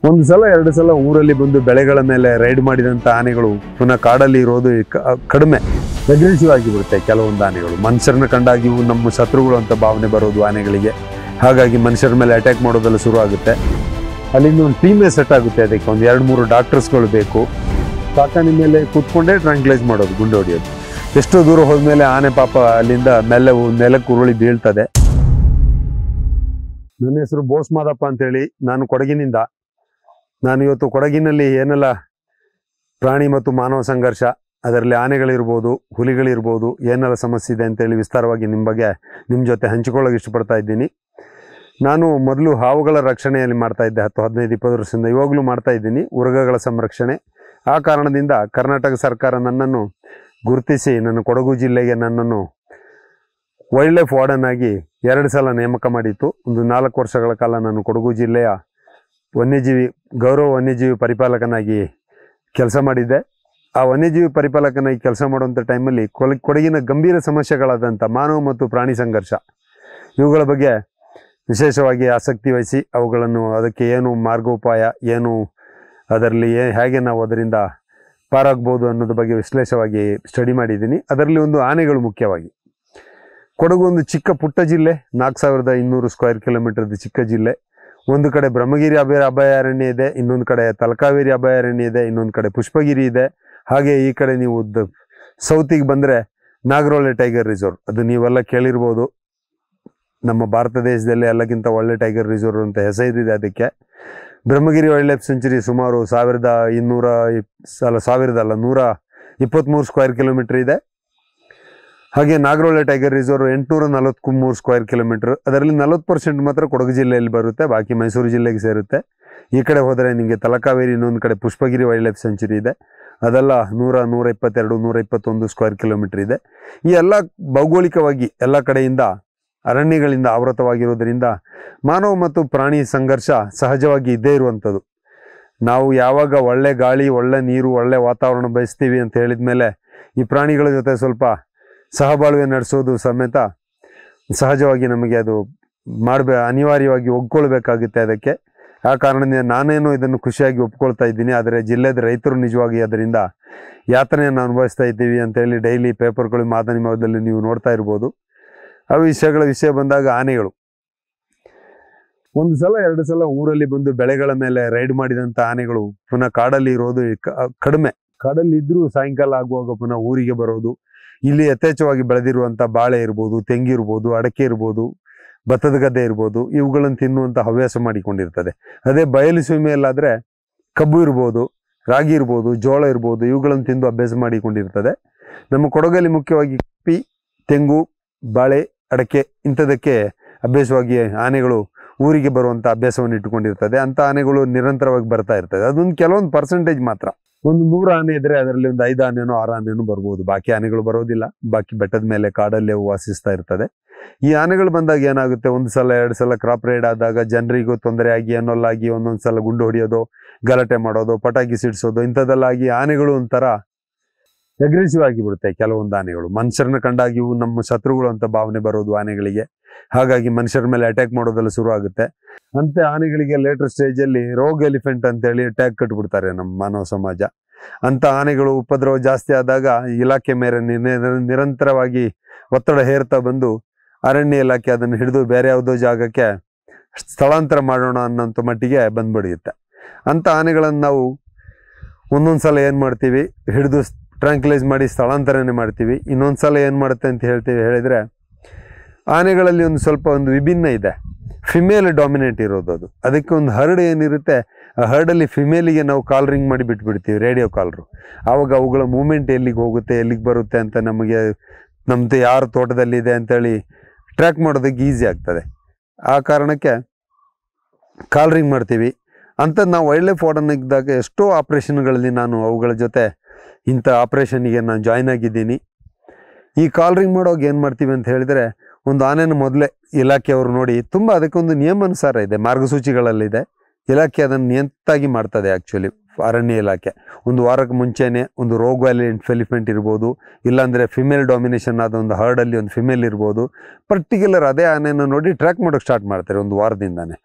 ಒಂದು ಸಲ ಎರಡು ಸಲ ಊರಲ್ಲಿ ಬಂದು ಬೆಳೆಗಳ ಮೇಲೆ ರೈಡ್ ಮಾಡಿದಂಥ ಆನೆಗಳು ಪುನಃ ಕಾಡಲ್ಲಿ ಇರೋದು ಕಡಿಮೆ. ಅಗ್ರೆಸಿವ್ ಆಗಿಬಿಡುತ್ತೆ ಕೆಲವೊಂದು ಆನೆಗಳು. ಮನುಷ್ಯರನ್ನ ಕಂಡಾಗಿ ಇವು ನಮ್ಮ ಶತ್ರುಗಳು ಅಂತ ಭಾವನೆ ಬರೋದು ಆನೆಗಳಿಗೆ. ಹಾಗಾಗಿ ಮನುಷ್ಯರ ಮೇಲೆ ಅಟ್ಯಾಕ್ ಮಾಡೋದೆಲ್ಲ ಶುರು ಆಗುತ್ತೆ. ಅಲ್ಲಿಂದ ಒಂದು ಟೀಮೇ ಸೆಟ್ ಆಗುತ್ತೆ. ಅದಕ್ಕೆ ಒಂದು 2-3 ಡಾಕ್ಟರ್ಸ್ಗಳು ಬೇಕು. ಸಾಕಾಣೆ ಮೇಲೆ ಕೂತ್ಕೊಂಡೇ ಟ್ರಾಂಕ್ಲೈಸ್ ಮಾಡೋದು, ಗುಂಡು ಹೊಡೆಯೋದು. ಎಷ್ಟೋ ದೂರ ಹೋದ್ಮೇಲೆ ಆನೆ ಪಾಪ ಅಲ್ಲಿಂದ ನೆಲಕ್ಕೆ ಉರುಳಿ ಬೀಳ್ತದೆ. ನನ್ನ ಹೆಸರು ಬೋಸ್ ಮಾದಪ್ಪ ಅಂತೇಳಿ. ನಾನು ಕೊಡಗಿನಿಂದ. ನಾನು ಇವತ್ತು ಕೊಡಗಿನಲ್ಲಿ ಏನೆಲ್ಲ ಪ್ರಾಣಿ ಮತ್ತು ಮಾನವ ಸಂಘರ್ಷ, ಅದರಲ್ಲಿ ಆನೆಗಳಿರ್ಬೋದು, ಹುಲಿಗಳಿರ್ಬೋದು, ಏನೆಲ್ಲ ಸಮಸ್ಯೆ ಇದೆ ಅಂತೇಳಿ ವಿಸ್ತಾರವಾಗಿ ನಿಮ್ಮ ಜೊತೆ ಹಂಚಿಕೊಳ್ಳೋಕೆ ಇಷ್ಟಪಡ್ತಾ ಇದ್ದೀನಿ. ನಾನು ಮೊದಲು ಹಾವುಗಳ ರಕ್ಷಣೆಯಲ್ಲಿ ಮಾಡ್ತಾ ಇದ್ದೆ 10-15-20 ವರ್ಷದಿಂದ. ಇವಾಗಲೂ ಮಾಡ್ತಾ ಇದ್ದೀನಿ ಉರಗಗಳ ಸಂರಕ್ಷಣೆ. ಆ ಕಾರಣದಿಂದ ಕರ್ನಾಟಕ ಸರ್ಕಾರ ನನ್ನನ್ನು ಗುರುತಿಸಿ ನನ್ನ ಕೊಡಗು ಜಿಲ್ಲೆಗೆ ನನ್ನನ್ನು ವೈಲ್ಡ್ ಲೈಫ್ ವಾರ್ಡನ್ ಆಗಿ 2 ಸಲ ನೇಮಕ ಮಾಡಿತ್ತು. ಒಂದು 4 ವರ್ಷಗಳ ಕಾಲ ನಾನು ಕೊಡಗು ಜಿಲ್ಲೆಯ ಗೌರವ ವನ್ಯಜೀವಿ ಪರಿಪಾಲಕನಾಗಿ ಕೆಲಸ ಮಾಡಿದ್ದೆ. ಆ ವನ್ಯಜೀವಿ ಪರಿಪಾಲಕನಾಗಿ ಕೆಲಸ ಮಾಡುವಂಥ ಟೈಮಲ್ಲಿ ಕೊಡಗಿನ ಗಂಭೀರ ಸಮಸ್ಯೆಗಳಾದಂಥ ಮಾನವ ಮತ್ತು ಪ್ರಾಣಿ ಸಂಘರ್ಷ, ಇವುಗಳ ಬಗ್ಗೆ ವಿಶೇಷವಾಗಿ ಆಸಕ್ತಿ ವಹಿಸಿ ಅದಕ್ಕೆ ಏನು ಮಾರ್ಗೋಪಾಯ, ಏನು ಅದರಲ್ಲಿ ಹೇಗೆ ನಾವು ಅದರಿಂದ ಪಾರಾಗ್ಬೋದು ಅನ್ನೋದ್ರ ಬಗ್ಗೆ ವಿಶ್ಲೇಷವಾಗಿ ಸ್ಟಡಿ ಮಾಡಿದ್ದೀನಿ. ಅದರಲ್ಲಿ ಒಂದು ಆನೆಗಳು ಮುಖ್ಯವಾಗಿ. ಕೊಡಗು ಒಂದು ಚಿಕ್ಕ ಪುಟ್ಟ ಜಿಲ್ಲೆ, 4200 ಸ್ಕ್ವೇರ್ ಕಿಲೋಮೀಟರ್ದು ಚಿಕ್ಕ ಜಿಲ್ಲೆ. ಒಂದು ಕಡೆ ಬ್ರಹ್ಮಗಿರಿ ಅಭಯಾರಣ್ಯ ಇದೆ, ಇನ್ನೊಂದು ಕಡೆ ತಲಕಾವೇರಿ ಅಭಯಾರಣ್ಯ ಇದೆ, ಇನ್ನೊಂದು ಕಡೆ ಪುಷ್ಪಗಿರಿ ಇದೆ. ಹಾಗೆ ಈ ಕಡೆ ನೀವು ಸೌತಿಗೆ ಬಂದರೆ ನಾಗರೋಳೆ ಟೈಗರ್ ರಿಸರ್ವ್, ಅದು ನೀವೆಲ್ಲ ಕೇಳಿರ್ಬೋದು. ನಮ್ಮ ಭಾರತ ದೇಶದಲ್ಲಿ ಎಲ್ಲಕ್ಕಿಂತ ಒಳ್ಳೆ ಟೈಗರ್ ರಿಸರ್ವ್ ಅಂತ ಹೆಸರಿದೆ ಅದಕ್ಕೆ. ಬ್ರಹ್ಮಗಿರಿ ವೈಲ್ಡ್ ಲೈಫ್ ಸೆಂಚುರಿ ಸುಮಾರು 123 ಸ್ಕ್ವೇರ್ ಕಿಲೋಮೀಟರ್ ಇದೆ. ಹಾಗೆ Nagarole tiger reserve 843 square kilometre. ಅದರಲ್ಲಿ 40% ಮಾತ್ರ ಕೊಡಗು ಜಿಲ್ಲೆಯಲ್ಲಿ ಬರುತ್ತೆ, ಬಾಕಿ ಮೈಸೂರು ಜಿಲ್ಲೆಗೆ ಸೇರುತ್ತೆ. ಈ ಕಡೆ ಹೋದರೆ ನಿಮಗೆ ತಲಕಾವೇರಿ, ಇನ್ನೊಂದು ಕಡೆ ಪುಷ್ಪಗಿರಿ ವೈಲ್ಡ್ ಲೈಫ್ ಸೆಂಚುರಿ ಇದೆ. ಅದೆಲ್ಲ 122, 121 ಸ್ಕ್ವೇರ್ ಕಿಲೋಮೀಟರ್ ಇದೆ. ಈ ಎಲ್ಲ ಭೌಗೋಳಿಕವಾಗಿ ಎಲ್ಲ ಕಡೆಯಿಂದ ಅರಣ್ಯಗಳಿಂದ ಆವೃತವಾಗಿರೋದ್ರಿಂದ ಮಾನವ ಮತ್ತು ಪ್ರಾಣಿ ಸಂಘರ್ಷ ಸಹಜವಾಗಿ ಇದ್ದೇ ಇರುವಂಥದ್ದು. ನಾವು ಯಾವಾಗ ಒಳ್ಳೆ ಗಾಳಿ, ಒಳ್ಳೆ ನೀರು, ಒಳ್ಳೆ ವಾತಾವರಣ ಬಯಸ್ತೀವಿ ಅಂತ ಹೇಳಿದ ಮೇಲೆ ಈ ಪ್ರಾಣಿಗಳ ಜೊತೆ ಸ್ವಲ್ಪ ಸಹಬಾಳ್ವೆ ನಡೆಸೋದು ಸಮೇತ ಸಹಜವಾಗಿ ನಮಗೆ ಅದು ಅನಿವಾರ್ಯವಾಗಿ ಒಗ್ಕೊಳ್ಬೇಕಾಗುತ್ತೆ ಅದಕ್ಕೆ. ಆ ಕಾರಣದಿಂದ ನಾನೇನು ಇದನ್ನು ಖುಷಿಯಾಗಿ ಒಪ್ಕೊಳ್ತಾ ಇದ್ದೀನಿ. ಆದರೆ ಜಿಲ್ಲೆದ ರೈತರು ನಿಜವಾಗಿ ಅದರಿಂದ ಯಾತನೆಯನ್ನು ಅನುಭವಿಸ್ತಾ ಇದ್ದೀವಿ ಅಂತೇಳಿ ಡೈಲಿ ಪೇಪರ್ಗಳು, ಮಾಧ್ಯಮದಲ್ಲಿ ನೀವು ನೋಡ್ತಾ ಇರ್ಬೋದು. ಆ ವಿಷಯ ಬಂದಾಗ ಆನೆಗಳು ಒಂದು ಸಲ ಎರಡು ಸಲ ಊರಲ್ಲಿ ಬಂದು ಬೆಳೆಗಳ ಮೇಲೆ ರೈಡ್ ಮಾಡಿದಂಥ ಆನೆಗಳು ಪುನಃ ಕಾಡಲ್ಲಿ ಇರೋದು ಕಡಿಮೆ. ಕಾಡಲ್ಲಿ ಇದ್ರೂ ಸಾಯಂಕಾಲ ಆಗುವಾಗ ಪುನಃ ಊರಿಗೆ ಬರೋದು. ಇಲ್ಲಿ ಯಥೇಚ್ಛವಾಗಿ ಬೆಳೆದಿರುವಂಥ ಬಾಳೆ ಇರ್ಬೋದು, ತೆಂಗಿರ್ಬೋದು, ಅಡಕೆ ಇರ್ಬೋದು, ಭತ್ತದ ಗದ್ದೆ ಇರ್ಬೋದು, ಇವುಗಳನ್ನು ತಿನ್ನುವಂಥ ಹವ್ಯಾಸ ಮಾಡಿಕೊಂಡಿರ್ತದೆ. ಅದೇ ಬಯಲು ಸೀಮೆಯಲ್ಲಾದರೆ ಕಬ್ಬು ಇರ್ಬೋದು, ರಾಗಿ ಇರ್ಬೋದು, ಜೋಳ ಇರ್ಬೋದು, ಇವುಗಳನ್ನು ತಿಂದು ಅಭ್ಯಾಸ ಮಾಡಿಕೊಂಡಿರ್ತದೆ. ನಮ್ಮ ಕೊಡಗಲ್ಲಿ ಮುಖ್ಯವಾಗಿ ಕಾಫಿ, ತೆಂಗು, ಬಾಳೆ, ಅಡಕೆ ಇಂಥದಕ್ಕೆ ಅಭ್ಯಾಸವಾಗಿ ಆನೆಗಳು ಊರಿಗೆ ಬರುವಂಥ ಅಭ್ಯಾಸವನ್ನು ಇಟ್ಟುಕೊಂಡಿರ್ತದೆ. ಅಂಥ ಆನೆಗಳು ನಿರಂತರವಾಗಿ ಬರ್ತಾ ಇರ್ತದೆ. ಅದೊಂದು ಕೆಲವೊಂದು ಪರ್ಸೆಂಟೇಜ್ ಮಾತ್ರ. ಒಂದು 100 ಆನೆ ಇದ್ದರೆ ಅದರಲ್ಲಿ ಒಂದು 5 ಆನೆನೋ 6 ಆನೆನೋ ಬರ್ಬೋದು. ಬಾಕಿ ಆನೆಗಳು ಬರೋದಿಲ್ಲ. ಬಾಕಿ ಬೆಟ್ಟದ ಮೇಲೆ ಕಾಡಲ್ಲೇ ವಾಸಿಸ್ತಾ ಇರ್ತದೆ. ಈ ಆನೆಗಳು ಬಂದಾಗ ಏನಾಗುತ್ತೆ, 1 ಸಲ 2 ಸಲ ಕ್ರಾಪ್ ರೈಡ್ ಆದಾಗ ಜನರಿಗೂ ತೊಂದರೆ ಆಗಿ ಅನ್ನೋಲ್ಲಾಗಿ ಒಂದೊಂದು ಸಲ ಗುಂಡು ಹೊಡೆಯೋದು, ಗಲಾಟೆ ಮಾಡೋದು, ಪಟಾಕಿ ಸಿಡಿಸೋದು, ಇಂಥದ್ದೆಲ್ಲಾಗಿ ಆನೆಗಳು ಒಂಥರ ಅಗ್ರೆಸಿವ್ ಆಗಿಬಿಡುತ್ತೆ. ಕೆಲವೊಂದು ಆನೆಗಳು ಮನುಷ್ಯರನ್ನ ಕಂಡಾಗಿ ಇವು ನಮ್ಮ ಶತ್ರುಗಳು ಅಂತ ಭಾವನೆ ಬರೋದು ಆನೆಗಳಿಗೆ. ಹಾಗಾಗಿ ಮನುಷ್ಯರ ಮೇಲೆ ಅಟ್ಯಾಕ್ ಮಾಡೋದೆಲ್ಲ ಶುರು ಆಗುತ್ತೆ. ಅಂತೆ ಆನೆಗಳಿಗೆ ಲೇಟರ್ ಸ್ಟೇಜಲ್ಲಿ ರೋಗ್ ಎಲಿಫೆಂಟ್ ಅಂತೇಳಿ ಟ್ಯಾಗ್ ಕಟ್ಬಿಡ್ತಾರೆ ನಮ್ಮ ಮಾನವ ಸಮಾಜ. ಅಂಥ ಆನೆಗಳು ಉಪದ್ರವ ಜಾಸ್ತಿ ಆದಾಗ ಇಲಾಖೆ ಮೇಲೆ ನಿರಂತರವಾಗಿ ಒತ್ತಡ ಹೇರ್ತಾ ಬಂದು ಅರಣ್ಯ ಇಲಾಖೆ ಅದನ್ನು ಹಿಡಿದು ಬೇರೆ ಯಾವುದೋ ಜಾಗಕ್ಕೆ ಸ್ಥಳಾಂತರ ಮಾಡೋಣ ಅನ್ನೋಂಥ ಮಟ್ಟಿಗೆ ಬಂದ್ಬಿಡಿಯುತ್ತೆ. ಅಂಥ ಆನೆಗಳನ್ನು ನಾವು ಒಂದೊಂದು ಸಲ ಏನು ಮಾಡ್ತೀವಿ, ಹಿಡಿದು ಟ್ರಾಂಕ್ಲೈಸ್ ಮಾಡಿ ಸ್ಥಳಾಂತರನೇ ಮಾಡ್ತೀವಿ. ಇನ್ನೊಂದು ಸಲ ಏನು ಮಾಡುತ್ತೆ ಅಂತ ಹೇಳಿದರೆ ಆನೆಗಳಲ್ಲಿ ಒಂದು ವಿಭಿನ್ನ ಇದೆ. ಫಿಮೇಲ್ ಡಾಮಿನೇಟ್ ಇರೋದು ಅದು. ಅದಕ್ಕೆ ಒಂದು ಹರ್ಡ್ ಏನಿರುತ್ತೆ, ಆ ಹರ್ಡಲ್ಲಿ ಫಿಮೇಲಿಗೆ ನಾವು ಕಾಲ್ ರಿಂಗ್ ಮಾಡಿ ಬಿಟ್ಬಿಡ್ತೀವಿ, ರೇಡಿಯೋ ಕಾಲ್ರು. ಆವಾಗ ಅವುಗಳ ಮೂಮೆಂಟ್ ಎಲ್ಲಿಗೆ ಹೋಗುತ್ತೆ, ಎಲ್ಲಿಗೆ ಬರುತ್ತೆ ಅಂತ ನಮ್ಮದು ಯಾರ ತೋಟದಲ್ಲಿದೆ ಅಂತೇಳಿ ಟ್ರ್ಯಾಕ್ ಮಾಡೋದಕ್ಕೆ ಈಸಿ ಆಗ್ತದೆ. ಆ ಕಾರಣಕ್ಕೆ ಕಾಲ್ ರಿಂಗ್ ಮಾಡ್ತೀವಿ. ಅಂಥದ್ದು ನಾವು ವೈಲ್ಡ್ ಲೈಫ್ ವಾರ್ಡನ್ ಇದ್ದಾಗ ಎಷ್ಟೋ ಆಪ್ರೇಷನ್ಗಳಲ್ಲಿ ನಾನು ಅವುಗಳ ಜೊತೆ ಇಂಥ ಆಪ್ರೇಷನ್ಗೆ ನಾನು ಜಾಯ್ನ್ ಆಗಿದ್ದೀನಿ. ಈ ಕಾಲ್ ರಿಂಗ್ ಮಾಡೋವಾಗ ಏನು ಮಾಡ್ತೀವಿ ಅಂತ ಹೇಳಿದರೆ, ಒಂದು ಆನೆನ ಮೊದಲೇ ಇಲಾಖೆಯವರು ನೋಡಿ, ತುಂಬ ಅದಕ್ಕೊಂದು ನಿಯಮಾನುಸಾರ ಇದೆ, ಮಾರ್ಗಸೂಚಿಗಳಲ್ಲಿದೆ. ಇಲಾಖೆ ಅದನ್ನು ನಿಯಂತಾಗಿ ಮಾಡ್ತದೆ. ಆ್ಯಕ್ಚುಲಿ ಅರಣ್ಯ ಇಲಾಖೆ ಒಂದು ವಾರಕ್ಕೆ ಮುಂಚೆನೇ ಒಂದು ರೋಗ್ ವ್ಯಾಲಿ ಎಲಿಫೆಂಟ್ ಇರ್ಬೋದು, ಇಲ್ಲಾಂದರೆ ಫಿಮೇಲ್ ಡಾಮಿನೇಷನ್ ಆದ ಒಂದು ಹರ್ಡಲ್ಲಿ ಒಂದು ಫಿಮೇಲ್ ಇರ್ಬೋದು. ಪರ್ಟಿಕ್ಯುಲರ್ ಅದೇ ಆನೆಯನ್ನು ನೋಡಿ ಟ್ರ್ಯಾಕ್ ಮಾಡೋಕ್ಕೆ ಸ್ಟಾರ್ಟ್ ಮಾಡ್ತಾರೆ. ಒಂದು ವಾರದಿಂದಾನೆ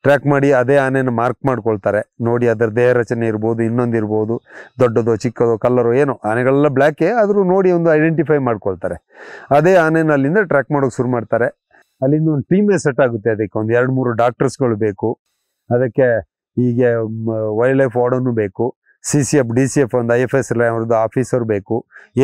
ಟ್ರ್ಯಾಕ್ ಮಾಡಿ ಅದೇ ಆನೆಯನ್ನು ಮಾರ್ಕ್ ಮಾಡ್ಕೊಳ್ತಾರೆ. ನೋಡಿ ಅದರ ದೇಹ ರಚನೆ ಇರ್ಬೋದು, ಇನ್ನೊಂದು ಇರ್ಬೋದು, ದೊಡ್ಡದೋ ಚಿಕ್ಕದೋ ಕಲ್ಲರೋ ಏನೋ, ಆನೆಗಳೆಲ್ಲ ಬ್ಲ್ಯಾಕೇ ಆದರೂ ನೋಡಿ ಒಂದು ಐಡೆಂಟಿಫೈ ಮಾಡ್ಕೊಳ್ತಾರೆ. ಅದೇ ಆನೆನ ಅಲ್ಲಿಂದ ಟ್ರ್ಯಾಕ್ ಮಾಡೋಕ್ಕೆ ಶುರು ಮಾಡ್ತಾರೆ. ಅಲ್ಲಿಂದ ಒಂದು ಟೀಮೇ ಸೆಟ್ ಆಗುತ್ತೆ. ಅದಕ್ಕೆ ಒಂದು 2-3 ಡಾಕ್ಟರ್ಸ್ಗಳು ಬೇಕು. ಅದಕ್ಕೆ ಹೀಗೆ ವೈಲ್ಡ್ ಲೈಫ್ ವಾರ್ಡನ್ನು ಬೇಕು, CCF DCF ಒಂದು IFS ಅವ್ರದ್ದು ಆಫೀಸರ್ ಬೇಕು,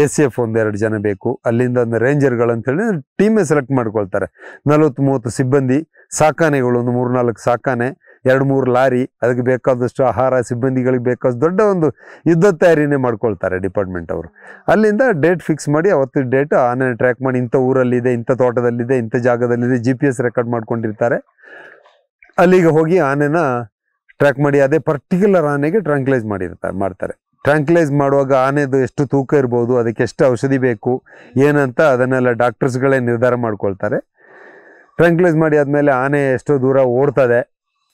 ACF ಒಂದು 2 ಜನ ಬೇಕು, ಅಲ್ಲಿಂದ ಒಂದು ರೇಂಜರ್ಗಳಂತೇಳಿ ಟೀಮೇ ಸೆಲೆಕ್ಟ್ ಮಾಡ್ಕೊಳ್ತಾರೆ. 40-30 ಸಿಬ್ಬಂದಿ, ಸಾಕಾನೆಗಳು ಒಂದು 3-4 ಸಾಕಾನೆ, 2-3 ಲಾರಿ, ಅದಕ್ಕೆ ಬೇಕಾದಷ್ಟು ಆಹಾರ, ಸಿಬ್ಬಂದಿಗಳಿಗೆ ಬೇಕಾದಷ್ಟು ದೊಡ್ಡ ಒಂದು ಯುದ್ಧ ತಯಾರಿನೇ ಮಾಡ್ಕೊಳ್ತಾರೆ ಡಿಪಾರ್ಟ್ಮೆಂಟ್ ಅವರು. ಅಲ್ಲಿಂದ ಡೇಟ್ ಫಿಕ್ಸ್ ಮಾಡಿ ಅವತ್ತು ಡೇಟ್ ಆನೆ ಟ್ರ್ಯಾಕ್ ಮಾಡಿ ಇಂಥ ಊರಲ್ಲಿದೆ, ಇಂಥ ತೋಟದಲ್ಲಿದೆ, ಇಂಥ ಜಾಗದಲ್ಲಿದೆ, GPS ರೆಕಾರ್ಡ್ ಮಾಡ್ಕೊಂಡಿರ್ತಾರೆ. ಅಲ್ಲಿಗೆ ಹೋಗಿ ಆನೆನ ಟ್ರ್ಯಾಕ್ ಮಾಡಿ ಅದೇ ಪರ್ಟಿಕ್ಯುಲರ್ ಆನೆಗೆ ಟ್ರ್ಯಾಂಕ್ಲೈಸ್ ಮಾಡ್ತಾರೆ. ಟ್ರ್ಯಾಂಕ್ಲೈಸ್ ಮಾಡುವಾಗ ಆನೆದು ಎಷ್ಟು ತೂಕ ಇರ್ಬೋದು, ಅದಕ್ಕೆ ಎಷ್ಟು ಔಷಧಿ ಬೇಕು ಏನಂತ ಅದನ್ನೆಲ್ಲ ಡಾಕ್ಟರ್ಸ್ಗಳೇ ನಿರ್ಧಾರ ಮಾಡ್ಕೊಳ್ತಾರೆ. ಟ್ರ್ಯಾಂಕ್ಲೈಸ್ ಮಾಡಿ ಆದಮೇಲೆ ಆನೆ ಎಷ್ಟೋ ದೂರ ಓಡ್ತದೆ.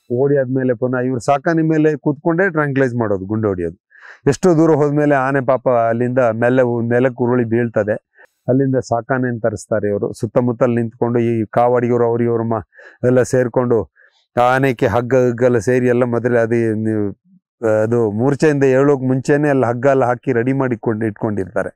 ಓಡಿ ಆದಮೇಲೆ ಪುನಃ ಇವ್ರು ಸಾಕಾನೆ ಮೇಲೆ ಕೂತ್ಕೊಂಡೇ ಟ್ರ್ಯಾಂಕ್ಲೈಸ್ ಮಾಡೋದು, ಗುಂಡು ಹೊಡಿಯೋದು. ಎಷ್ಟೋ ದೂರ ಹೋದ್ಮೇಲೆ ಆನೆ ಪಾಪ ಅಲ್ಲಿಂದ ನೆಲಕ್ಕೆ ಉರುಳಿ ಬೀಳ್ತದೆ. ಅಲ್ಲಿಂದ ಸಾಕಾನೆ ತರಿಸ್ತಾರೆ ಇವರು. ಸುತ್ತಮುತ್ತಲು ನಿಂತ್ಕೊಂಡು ಈ ಕಾವಾಡಿಗರು ಅವ್ರಿವ್ರ ಎಲ್ಲ ಸೇರಿಕೊಂಡು ಆನೆಗೆ ಹಗ್ಗಲ್ಲ ಸೇರಿ ಎಲ್ಲ ಮೊದಲೇ ಅದು ಮೂರ್ಛೆಯಿಂದ ಹೇಳೋಕೆ ಮುಂಚೆನೇ ಅಲ್ಲಿ ಹಗ್ಗ ಎಲ್ಲ ಹಾಕಿ ರೆಡಿ ಮಾಡಿ ಇಟ್ಕೊಂಡಿರ್ತಾರೆ.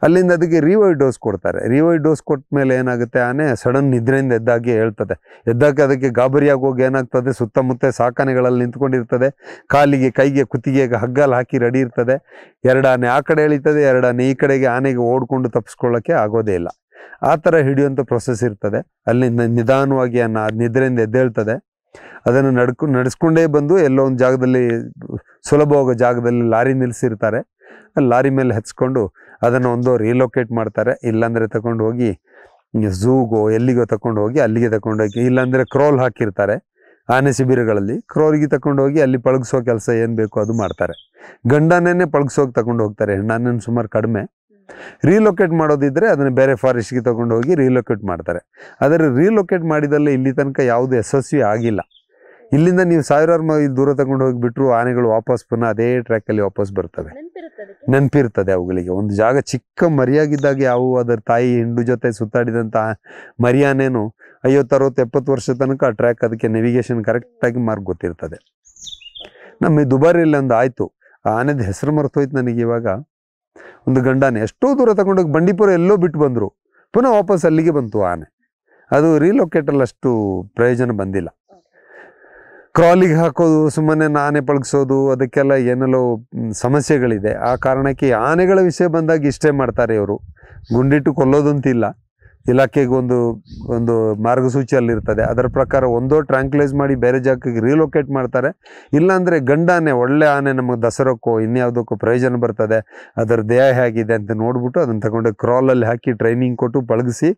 ಅಲ್ಲಿಂದ ಅದಕ್ಕೆ ರಿವೈವ್ ಡೋಸ್ ಕೊಡ್ತಾರೆ. ರಿವೈವ್ ಡೋಸ್ ಕೊಟ್ಟ ಮೇಲೆ ಏನಾಗುತ್ತೆ, ಆನೆ ಸಡನ್ ನಿದ್ರೆಯಿಂದ ಎದ್ದಾಗಿ ಹೇಳ್ತದೆ. ಎದ್ದಾಗೆ ಅದಕ್ಕೆ ಗಾಬರಿಯಾಗಿ ಹೋಗಿ ಏನಾಗ್ತದೆ, ಸುತ್ತಮುತ್ತ ಸಾಕಾನೆಗಳಲ್ಲಿ ನಿಂತ್ಕೊಂಡಿರ್ತದೆ. ಕಾಲಿಗೆ ಕೈಗೆ ಕುತ್ತಿಗೆಗೆ ಹಗ್ಗಲ್ಲಿ ಹಾಕಿ ರೆಡಿ ಇರ್ತದೆ. 2 ಆನೆ ಆ ಕಡೆ ಎಳಿತದೆ, 2 ಆನೆ ಈ ಕಡೆಗೆ. ಆನೆಗೆ ಓಡ್ಕೊಂಡು ತಪ್ಪಿಸ್ಕೊಳ್ಳೋಕ್ಕೆ ಆಗೋದೇ ಇಲ್ಲ. ಆ ಥರ ಹಿಡಿಯುವಂಥ ಪ್ರೊಸೆಸ್ ಇರ್ತದೆ. ಅಲ್ಲಿಂದ ನಿಧಾನವಾಗಿ ನಿದ್ರೆಯಿಂದ ಎದ್ದೇಳ್ತದೆ. ಅದನ್ನು ನಡೆಸ್ಕೊಂಡೇ ಬಂದು ಎಲ್ಲೋ ಒಂದು ಜಾಗದಲ್ಲಿ, ಸುಲಭವಾಗೋ ಜಾಗದಲ್ಲಿ ಲಾರಿ ನಿಲ್ಲಿಸಿರ್ತಾರೆ. ಅಲ್ಲಿ ಲಾರಿ ಮೇಲೆ ಹಚ್ಕೊಂಡು ಅದನ್ನು ಒಂದು ರೀಲೊಕೇಟ್ ಮಾಡ್ತಾರೆ. ಇಲ್ಲಾಂದರೆ ತಗೊಂಡು ಹೋಗಿ ಝೂಗೋ ಎಲ್ಲಿಗೋ ತಗೊಂಡು ಹೋಗಿ ಅಲ್ಲಿಗೆ ತಗೊಂಡು ಹೋಗಿ, ಇಲ್ಲಾಂದರೆ ಕ್ರೋಲ್ ಹಾಕಿರ್ತಾರೆ ಆನೆ ಶಿಬಿರಗಳಲ್ಲಿ. ಕ್ರೋಲ್ಗೆ ತಗೊಂಡು ಹೋಗಿ ಅಲ್ಲಿ ಪಳಗಿಸೋ ಕೆಲಸ ಏನು ಬೇಕು ಅದು ಮಾಡ್ತಾರೆ. ಗಂಡಾನೇ ಪಳಗಿಸೋಗಿ ತಗೊಂಡು ಹೋಗ್ತಾರೆ, ಹೆಣ್ಣಾನೇನು ಸುಮಾರು ಕಡಿಮೆ. ರೀಲೊಕೇಟ್ ಮಾಡೋದಿದ್ರೆ ಅದನ್ನು ಬೇರೆ ಫಾರೆಸ್ಟ್ಗೆ ತಗೊಂಡು ಹೋಗಿ ರೀಲೊಕೇಟ್ ಮಾಡ್ತಾರೆ. ಆದರೆ ರೀಲೊಕೇಟ್ ಮಾಡಿದಲ್ಲಿ ಇಲ್ಲಿ ತನಕ ಯಾವುದು ಯಶಸ್ವಿ ಆಗಿಲ್ಲ. ಇಲ್ಲಿಂದ ನೀವು 1000 ಮೈಲ್ ದೂರ ತಗೊಂಡು ಹೋಗಿಬಿಟ್ರು ಆನೆಗಳು ವಾಪಸ್ ಪುನಃ ಅದೇ ಟ್ರ್ಯಾಕಲ್ಲಿ ವಾಪಸ್ ಬರ್ತವೆ. ನೆನಪಿರ್ತದೆ ಅವುಗಳಿಗೆ. ಒಂದು ಜಾಗ ಚಿಕ್ಕ ಮರಿಯಾಗಿದ್ದಾಗ ಯಾವ ಅದರ ತಾಯಿ ಹಿಂಡು ಜೊತೆ ಸುತ್ತಾಡಿದಂಥ ಮರಿಯಾನೇನು 50-60-70 ವರ್ಷ ತನಕ ಆ ಟ್ರ್ಯಾಕ್ ಅದಕ್ಕೆ ನೆವಿಗೇಷನ್ ಕರೆಕ್ಟಾಗಿ ಮಾರ್ಕ್ ಗೊತ್ತಿರ್ತದೆ. ನಮ್ಮ ದುಬಾರಿಯಲ್ಲಿ ಒಂದು ಆಯಿತು, ಆ ಆನೆದ ಹೆಸರು ಮರ್ತೋಯ್ತು ನನಗೆ ಇವಾಗ. ಒಂದು ಗಂಡಾನೆ ಎಷ್ಟೋ ದೂರ ತಗೊಂಡೋಗಿ ಬಂಡೀಪುರ ಎಲ್ಲೋ ಬಿಟ್ಟು ಬಂದರು, ಪುನಃ ವಾಪಸ್ ಅಲ್ಲಿಗೆ ಬಂತು ಆನೆ. ಅದು ರೀಲೊಕೇಟಲ್ಲಿ ಅಷ್ಟು ಪ್ರಯೋಜನ ಬಂದಿಲ್ಲ. ಕ್ರಾಲಿಗೆ ಹಾಕೋದು, ಸುಮ್ಮನೆ ಆನೆ ಪಳಗಿಸೋದು, ಅದಕ್ಕೆಲ್ಲ ಏನೆಲ್ಲೋ ಸಮಸ್ಯೆಗಳಿದೆ. ಆ ಕಾರಣಕ್ಕೆ ಆನೆಗಳ ವಿಷಯ ಬಂದಾಗ ಇಷ್ಟೇ ಮಾಡ್ತಾರೆ ಇವರು. ಗುಂಡಿಟ್ಟು ಕೊಲ್ಲೋದಂತಿಲ್ಲ. ಇಲಾಖೆಗೆ ಒಂದು ಮಾರ್ಗಸೂಚಿಯಲ್ಲಿರ್ತದೆ. ಅದರ ಪ್ರಕಾರ ಒಂದೋ ಟ್ರ್ಯಾಂಕ್ಲೈಸ್ ಮಾಡಿ ಬೇರೆ ಜಾಗಕ್ಕೆ ರೀಲೊಕೇಟ್ ಮಾಡ್ತಾರೆ, ಇಲ್ಲಾಂದರೆ ಗಂಡಾನೆ ಒಳ್ಳೆ ಆನೆ ನಮಗೆ ದಸರಕ್ಕೋ ಇನ್ಯಾವುದಕ್ಕೋ ಪ್ರಯೋಜನ ಬರ್ತದೆ, ಅದರ ದೇಹ ಹೇಗಿದೆ ಅಂತ ನೋಡ್ಬಿಟ್ಟು ಅದನ್ನು ತಗೊಂಡು ಕ್ರಾಲಲ್ಲಿ ಹಾಕಿ ಟ್ರೈನಿಂಗ್ ಕೊಟ್ಟು ಪಳಗಿಸಿ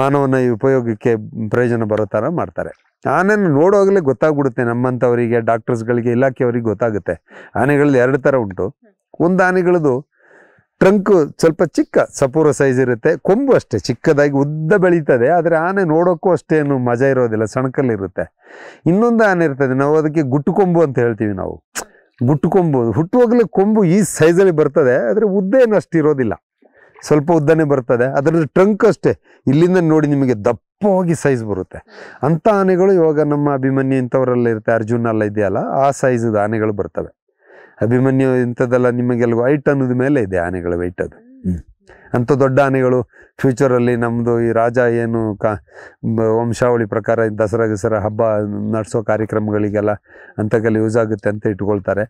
ಮಾನವನ ಉಪಯೋಗಕ್ಕೆ ಪ್ರಯೋಜನ ಬರೋ ಥರ ಮಾಡ್ತಾರೆ. ಆನೆಯನ್ನು ನೋಡುವಾಗಲೇ ಗೊತ್ತಾಗ್ಬಿಡುತ್ತೆ ನಮ್ಮಂಥವರಿಗೆ, ಡಾಕ್ಟರ್ಸ್ಗಳಿಗೆ, ಇಲಾಖೆಯವರಿಗೆ ಗೊತ್ತಾಗುತ್ತೆ. ಆನೆಗಳಲ್ಲಿ 2 ಥರ ಉಂಟು. ಒಂದು ಆನೆಗಳದು ಟ್ರಂಕ್ ಸ್ವಲ್ಪ ಚಿಕ್ಕ ಸಪೂರ ಸೈಜ್ ಇರುತ್ತೆ, ಕೊಂಬು ಅಷ್ಟೇ ಚಿಕ್ಕದಾಗಿ ಉದ್ದ ಬೆಳೀತದೆ. ಆದರೆ ಆನೆ ನೋಡೋಕ್ಕೂ ಅಷ್ಟೇನು ಮಜಾ ಇರೋದಿಲ್ಲ, ಸಣ್ಕಲ್ಲಿರುತ್ತೆ. ಇನ್ನೊಂದು ಆನೆ ಇರ್ತದೆ, ನಾವು ಅದಕ್ಕೆ ಗುಟ್ಟು ಕೊಂಬು ಅಂತ ಹೇಳ್ತೀವಿ ನಾವು. ಗುಟ್ಟು ಕೊಂಬು ಹುಟ್ಟುವಾಗಲೇ ಕೊಂಬು ಈ ಸೈಜಲ್ಲಿ ಬರ್ತದೆ, ಆದರೆ ಉದ್ದ ಏನು ಅಷ್ಟು ಇರೋದಿಲ್ಲ, ಸ್ವಲ್ಪ ಉದ್ದನೇ ಬರ್ತದೆ. ಅದರದ್ದು ಟ್ರಂಕ್ ಅಷ್ಟೇ ಇಲ್ಲಿಂದ ನೋಡಿ ನಿಮಗೆ ದಪ್ಪವಾಗಿ ಸೈಜ್ ಬರುತ್ತೆ. ಅಂಥ ಆನೆಗಳು ಇವಾಗ ನಮ್ಮ ಅಭಿಮನ್ಯು ಇಂಥವರೆಲ್ಲ ಇರುತ್ತೆ, ಅರ್ಜುನ್ ಎಲ್ಲ ಇದೆಯಲ್ಲ ಆ ಸೈಜದ ಆನೆಗಳು ಬರ್ತವೆ. ಅಭಿಮನ್ಯು ಇಂಥದ್ದೆಲ್ಲ ನಿಮಗೆಲ್ಲ ವೈಟ್ ಅನ್ನೋದ ಮೇಲೆ ಇದೆ ಆನೆಗಳ ವೆಯ್ಟ್. ಅದು ಅಂಥ ದೊಡ್ಡ ಆನೆಗಳು ಫ್ಯೂಚರಲ್ಲಿ ನಮ್ಮದು ಈ ರಾಜ ಏನು ವಂಶಾವಳಿ ಪ್ರಕಾರ ದಸರಾ ಹಬ್ಬ ನಡೆಸೋ ಕಾರ್ಯಕ್ರಮಗಳಿಗೆಲ್ಲ ಅಂಥಕ್ಕೆಲ್ಲ ಯೂಸ್ ಆಗುತ್ತೆ ಅಂತ ಇಟ್ಕೊಳ್ತಾರೆ.